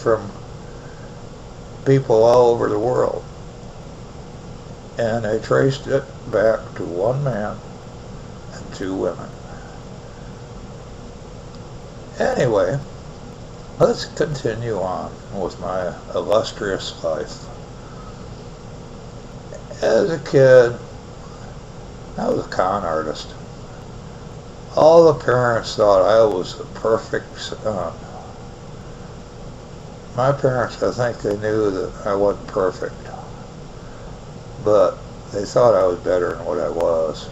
from people all over the world. And they traced it back to one man and two women. Anyway, let's continue on with my illustrious life. As a kid, I was a con artist. All the parents thought I was the perfect son. My parents, I think they knew that I wasn't perfect, but they thought I was better than what I was.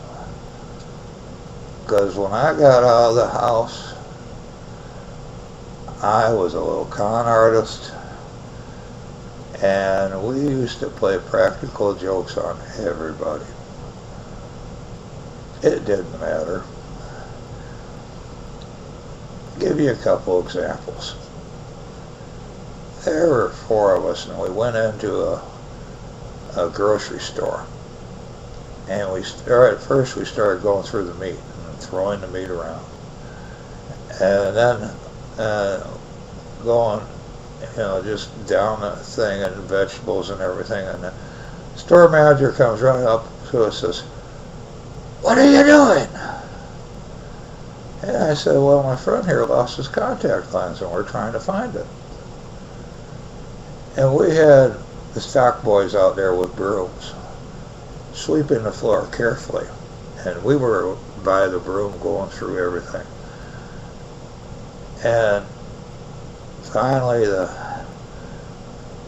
Because when I got out of the house, I was a little con artist, and we used to play practical jokes on everybody. It didn't matter. I'll give you a couple examples. There were four of us, and we went into a grocery store. And at first we started going through the meat and throwing the meat around. And then going, just down the thing and vegetables and everything. And the store manager comes running up to us and says, "What are you doing?" And I said, "Well, my friend here lost his contact lens and we're trying to find it." And we had the stock boys out there with brooms, sweeping the floor carefully. And we were by the broom going through everything. And finally,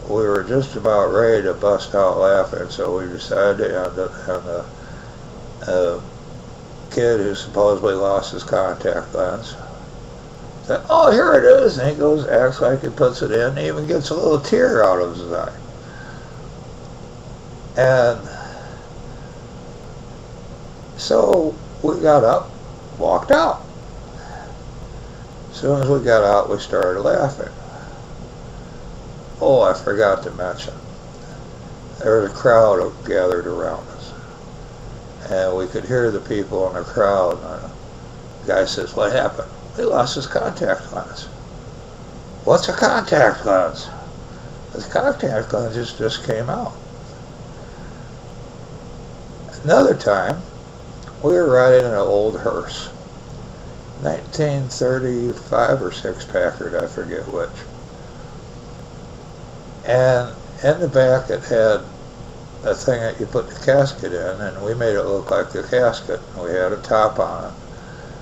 we were just about ready to bust out laughing, so we decided to end it. And the kid who supposedly lost his contact lens said, "Oh, here it is." And he goes, acts like he puts it in, and even gets a little tear out of his eye. And so we got up, walked out. As soon as we got out, we started laughing. Oh, I forgot to mention, there was a crowd gathered around us. And we could hear the people in the crowd. And the guy says, "What happened?" "He lost his contact lens." "What's a contact lens?" "His contact lenses just came out." Another time, we were riding in an old hearse. 1935 or 6 Packard, I forget which. And in the back it had a thing that you put the casket in, and we made it look like the casket. We had a top on it,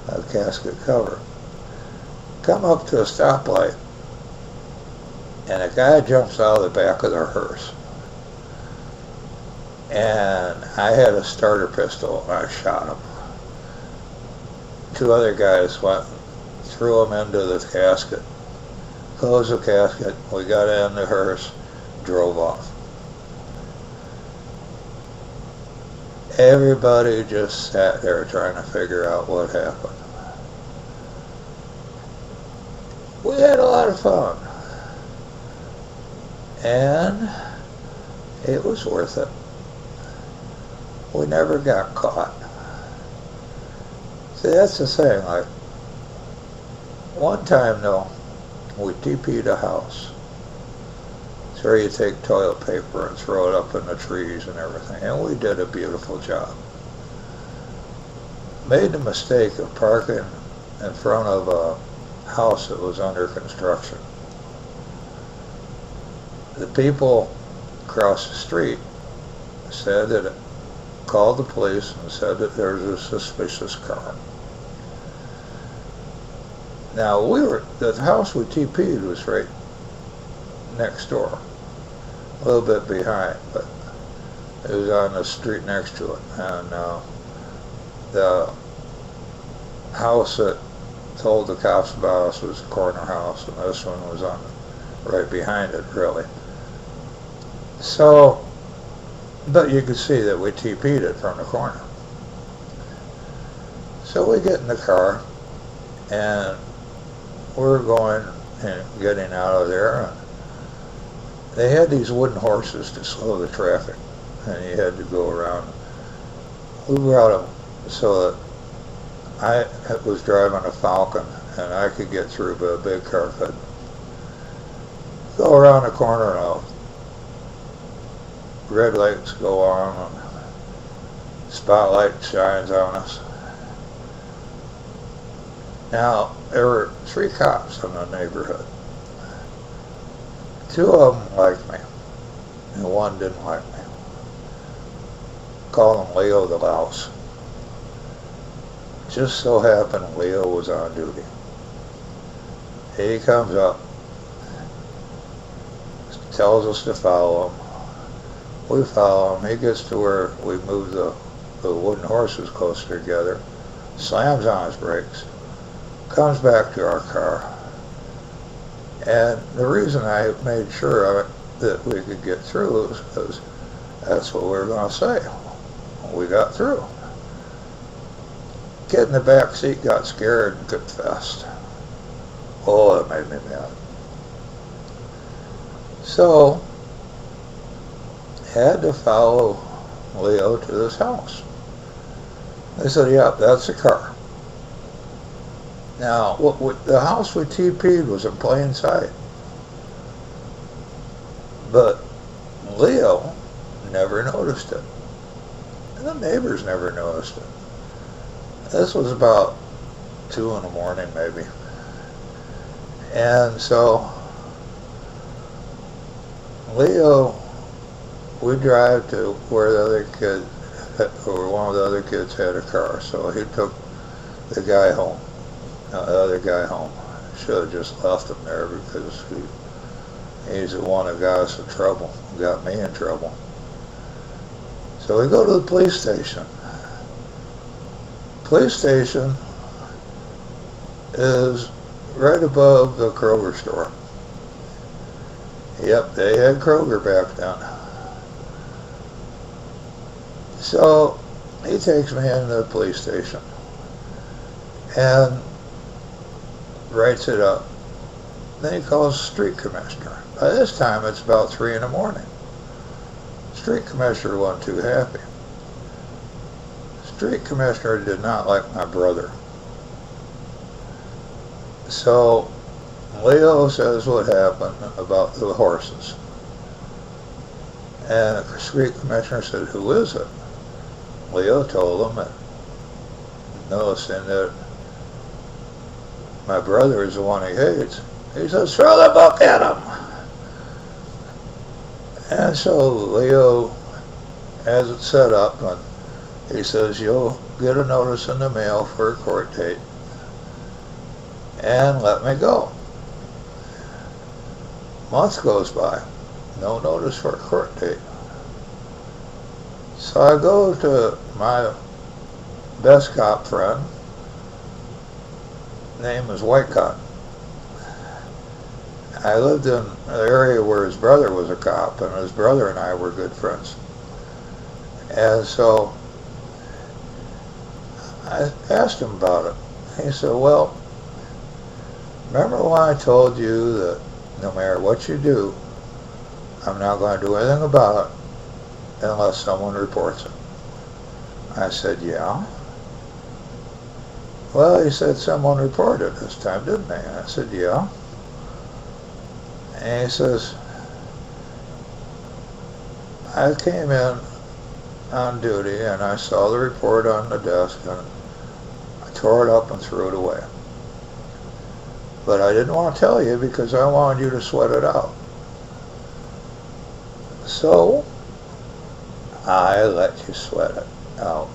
a casket cover. Come up to a stoplight, and a guy jumps out of the back of the hearse. And I had a starter pistol, and I shot him. 2 other guys went and threw him into the casket, closed the casket, we got in the hearse, drove off. Everybody just sat there trying to figure out what happened. We had a lot of fun, and it was worth it. We never got caught. See, that's the thing. Like, one time though, we TP'd a house. It's where you take toilet paper and throw it up in the trees and everything, and we did a beautiful job. Made the mistake of parking in front of a house that was under construction. The people across the street said that called the police and said that there was a suspicious car. Now the house we TP'd was right next door, a little bit behind, but it was on the street next to it. And the house that told the cops about us was the corner house, and this one was on right behind it, really. So, but you could see that we TP'd it from the corner. So we get in the car, and we're going and getting out of there. And they had these wooden horses to slow the traffic, and you had to go around. We brought them so that I was driving a Falcon, and I could get through, but a big car couldn't. Go around the corner now. Red lights go on and spotlight shines on us. Now, there were 3 cops in the neighborhood. 2 of them liked me, and 1 didn't like me. Call him Leo the Louse. Just so happened Leo was on duty. He comes up, tells us to follow him. We follow him. He gets to where we move the wooden horses closer together, slams on his brakes, comes back to our car. And the reason I made sure of it, that we could get through was because that's what we were going to say. We got through. Kid in the back seat got scared and confessed. Oh, that made me mad. So, had to follow Leo to this house. They said, "Yep, that's the car." Now, the house we TP'd was in plain sight. But Leo never noticed it. And the neighbors never noticed it. This was about 2 in the morning, maybe. And so, Leo, we drive to where the other kid, or one of the other kids had a car. So he took the guy home. The other guy home. Should have just left him there because he's the one that got us in trouble, got me in trouble. So we go to the police station. Police station is right above the Kroger store. Yep, they had Kroger back then. So he takes me into the police station and writes it up. Then he calls the street commissioner. By this time it's about 3 in the morning. Street commissioner wasn't too happy. Street commissioner did not like my brother. So Leo says what happened about the horses. And the street commissioner said, "Who is it?" Leo told him, and noticing that my brother is the one he hates, he says, "Throw the book at him." And so Leo has it set up, and he says, "You'll get a notice in the mail for a court date and let me go." Month goes by, no notice for a court date. So I go to my best cop friend, name is White Cotton. I lived in an area where his brother was a cop, and his brother and I were good friends. And so I asked him about it. He said, "Well, remember when I told you that no matter what you do, I'm not going to do anything about it unless someone reports it?" I said, "Yeah." "Well," he said, "someone reported this time, didn't they?" I said, "Yeah." And he says, "I came in on duty and I saw the report on the desk and I tore it up and threw it away. But I didn't want to tell you because I wanted you to sweat it out. So I let you sweat it out."